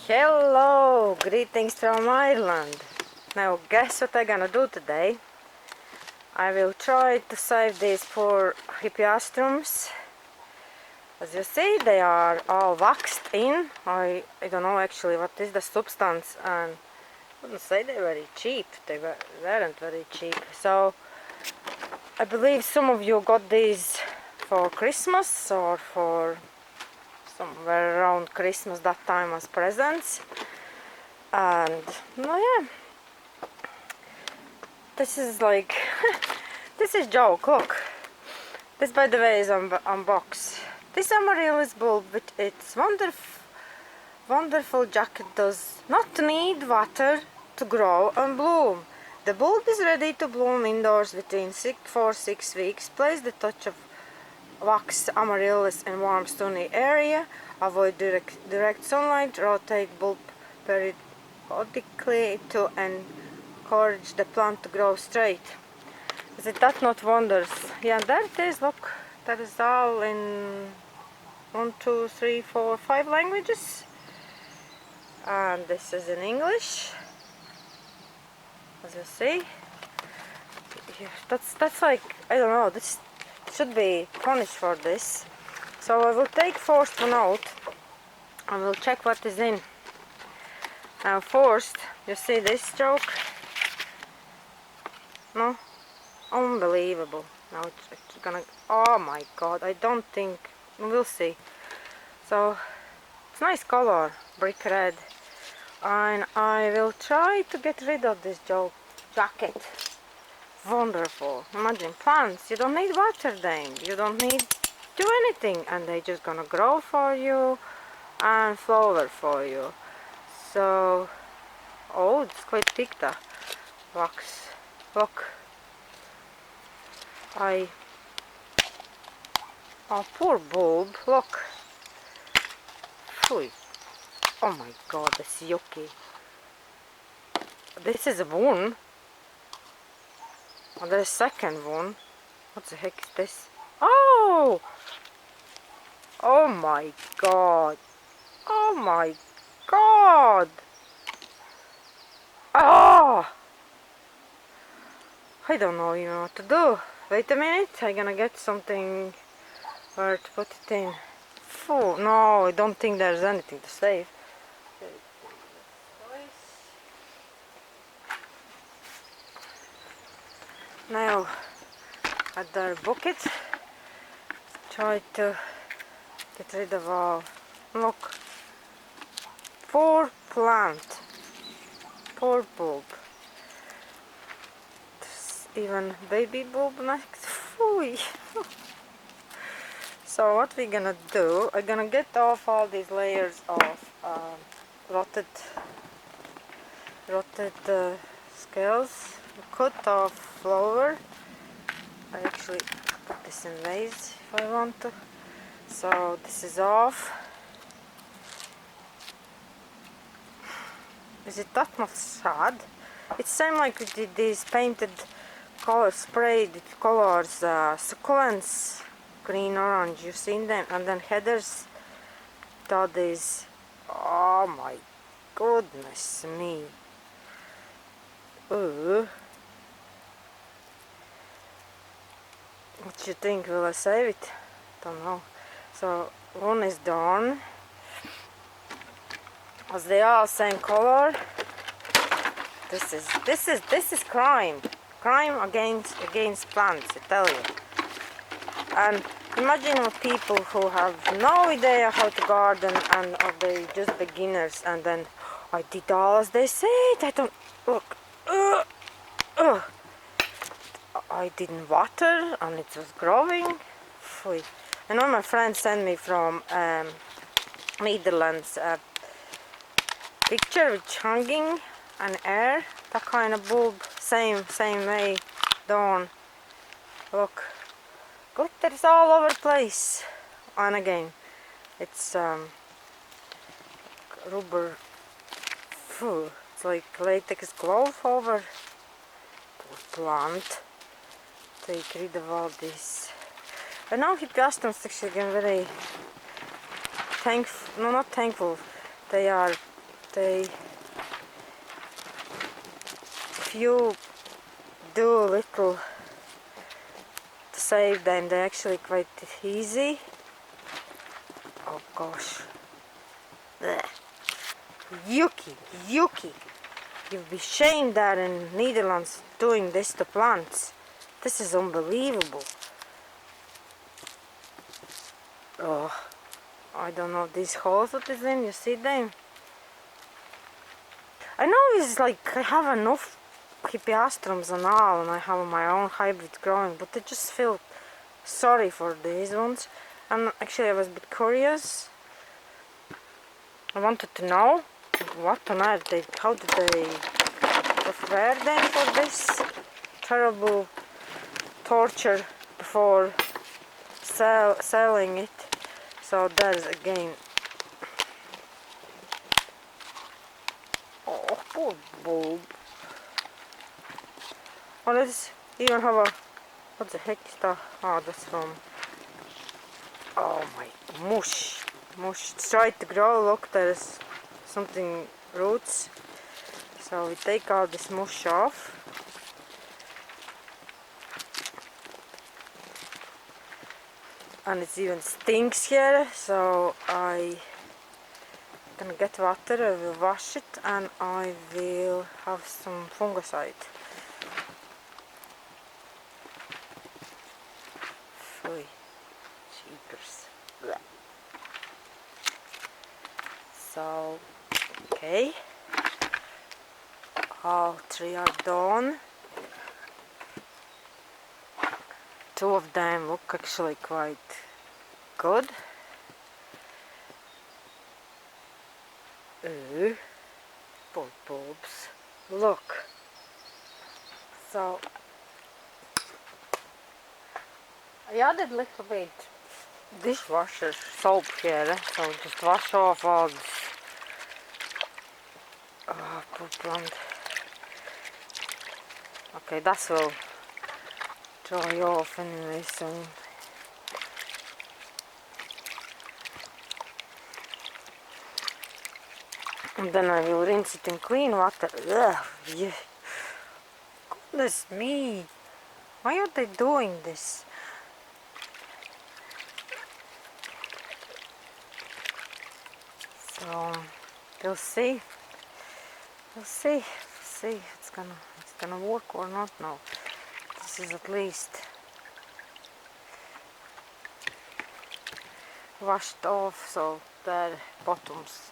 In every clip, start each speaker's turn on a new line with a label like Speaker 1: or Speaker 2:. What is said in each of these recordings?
Speaker 1: Hello, greetings from Ireland. Now guess what I'm gonna do today? I will try to save these poor hippeastrums. As you see, they are all waxed in. I don't know actually what is the substance, and I wouldn't say they're very cheap. They weren't very cheap. So I believe some of you got these for Christmas or for somewhere around Christmas that time as presents. And no, yeah, this is like this is joke. Look, this by the way is unboxed. This amaryllis bulb with its wonderful jacket does not need water to grow and bloom. The bulb is ready to bloom indoors within 4 to 6 weeks. Place the touch of wax amaryllis in warm sunny area. Avoid direct sunlight. Rotate bulb periodically to encourage the plant to grow straight. Is that not wonders? Yeah, there it is. Look, that is all in 1, 2, 3, 4, 5 languages, and this is in English. As you see, yeah, that's like, I don't know, this should be punished for this. So I will take first one out and we'll check what is in. Now first, you see this joke? No? Unbelievable. Now it's gonna, oh my god, I don't think, we'll see. So it's nice color, brick red, and I will try to get rid of this jacket. Wonderful. Imagine plants, you don't need water then, you don't need do anything, and they just gonna grow for you and flower for you. So, oh, it's quite thick, the wax. Look, oh, poor bulb, look. Phew. Oh my god, that's yucky. This is one. And there's a second one. What the heck is this? Oh! Oh my god. Oh my god. Oh! I don't know even what to do. Wait a minute, I'm gonna get something where to put it in. Phew, no, I don't think there's anything to save. Now, at the bucket, try to get rid of all. Look, poor plant, poor bulb. There's even baby bulb next. Phew. So what we're gonna do, I'm gonna get off all these layers of rotted scales, cut off flower. I actually put this in vase if I want to. So this is off. Is it that not sad? It's same like we did these painted colors, sprayed colors, succulents, green, orange, you've seen them, and then headers, that is, oh my goodness me. Ooh. What do you think? Will I save it? Don't know. So one is done. As they are same color. This is crime. Crime against plants, I tell you. And imagine what people who have no idea how to garden and are they just beginners, and then I did all as they said. I don't look. I didn't water and it was growing. Phew. I know my friend sent me from Netherlands a picture with hanging and air, that kind of bulb, same way done. Look, glitter is all over the place. And again, it's rubber. Phew. It's like latex glove over the plant. Take rid of all this. And now hippeastrums actually get very thankful, no, not thankful, they are they, if you do a little to save them, they're actually quite easy. Oh gosh. Blech. Yucky, yucky. You'd be ashamed that in Netherlands doing this to plants. This is unbelievable. Oh, I don't know these holes what is in, you see them? I know it's like I have enough hippeastrums and all, and I have my own hybrid growing, but I just feel sorry for these ones. And actually I was a bit curious. I wanted to know what on earth how did they prepare them for this terrible torture before selling it. So there's again. Oh, poor bulb. Oh, let's even have a. What the heck is that? Oh, that's from. Oh my mush. Mush. It's tried to grow. Look, there's something roots. So we take all this mush off. And it even stinks here, so I'm gonna get water, I will wash it, and I will have some fungicide. Fui, cheapers. Blech. So, okay, all three are done. Two of them look actually quite good. Poor bulbs. Look. So I added a little bit dishwasher soap here, so just wash off all this. Oh, poor plant. Okay, that will dry off anyway soon. And then I will rinse it in clean water. Ugh, yeah. Goodness me. Why are they doing this? So we'll see. We'll see. See it's gonna work or not now. This is at least washed off, so the bottoms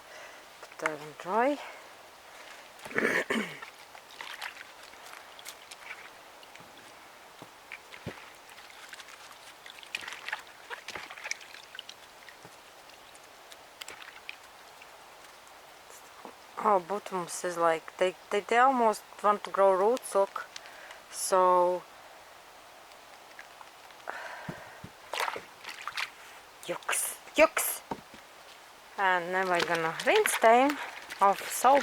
Speaker 1: put them dry. Oh, bottoms is like they almost want to grow roots, look. So yucks, yucks. And now I'm gonna rinse them of soap,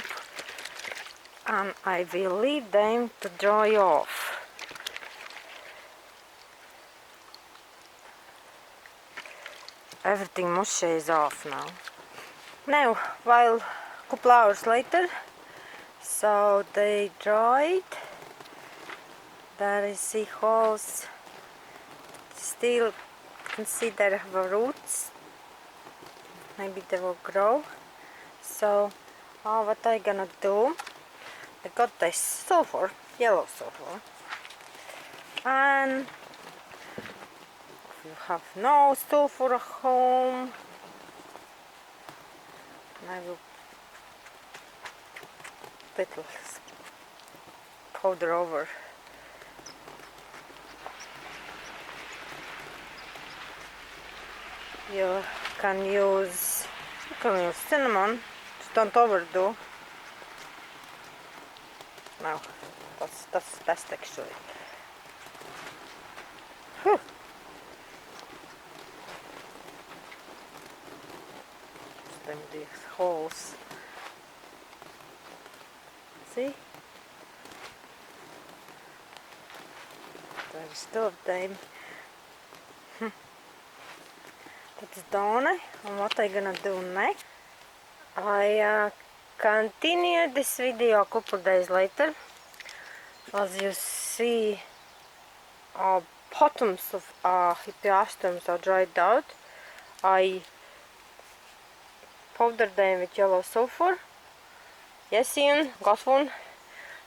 Speaker 1: and I will leave them to dry off. Everything mushy is off now. Now, while a couple hours later, so they dried. There is see holes. Still, you can see they have roots. Maybe they will grow. So, what I gonna do? I got this sulfur, yellow sulfur, and if you have no sulfur at home, I will put little powder over. You can use cinnamon, just don't overdo. No, that's best actually. Whew. Them these holes. See? There's two of them. That's done. And what I'm gonna do next? I continue this video a couple days later. As you see, our bottoms of our hippeastrums are dried out. I powdered them with yellow sulfur. Yes, Ian, got one.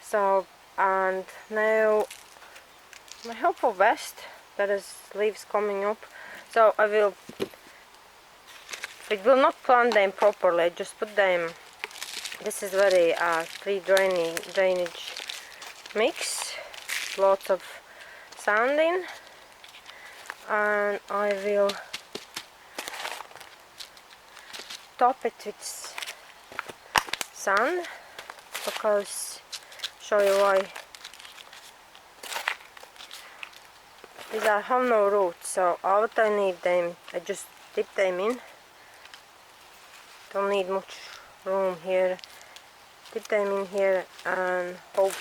Speaker 1: So, and now my helpful vest, that is leaves coming up. So I will not plant them properly, just put them. This is very free drainage mix, lots of sand in, and I will top it with sand because show you why. These have no roots, so all I need them, I just dip them in. Don't need much room here. Dip them in here and hope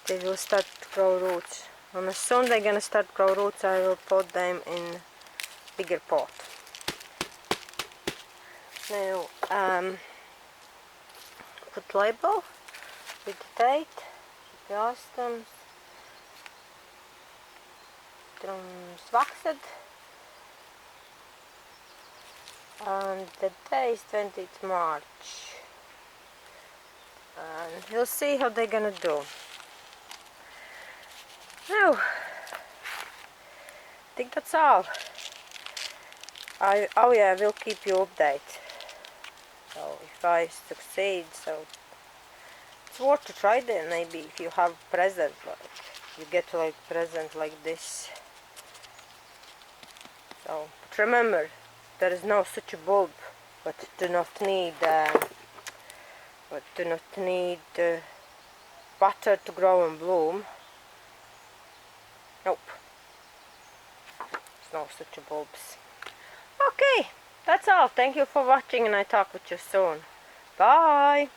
Speaker 1: they will start to grow roots. And as soon as they're gonna start to grow roots, I will put them in bigger pot. Now, put label with the date, hippeastrums, waxed, and the day is 20th March. And we'll see how they're gonna do. Now, I think that's all. Oh yeah, I will keep you updated. So if I succeed, so it's worth to try then. Maybe if you have present, like you get like present like this. So, but remember, there is no such a bulb, but do not need water to grow and bloom. Nope, there's no such a bulbs. Okay, that's all. Thank you for watching, and I talk with you soon. Bye.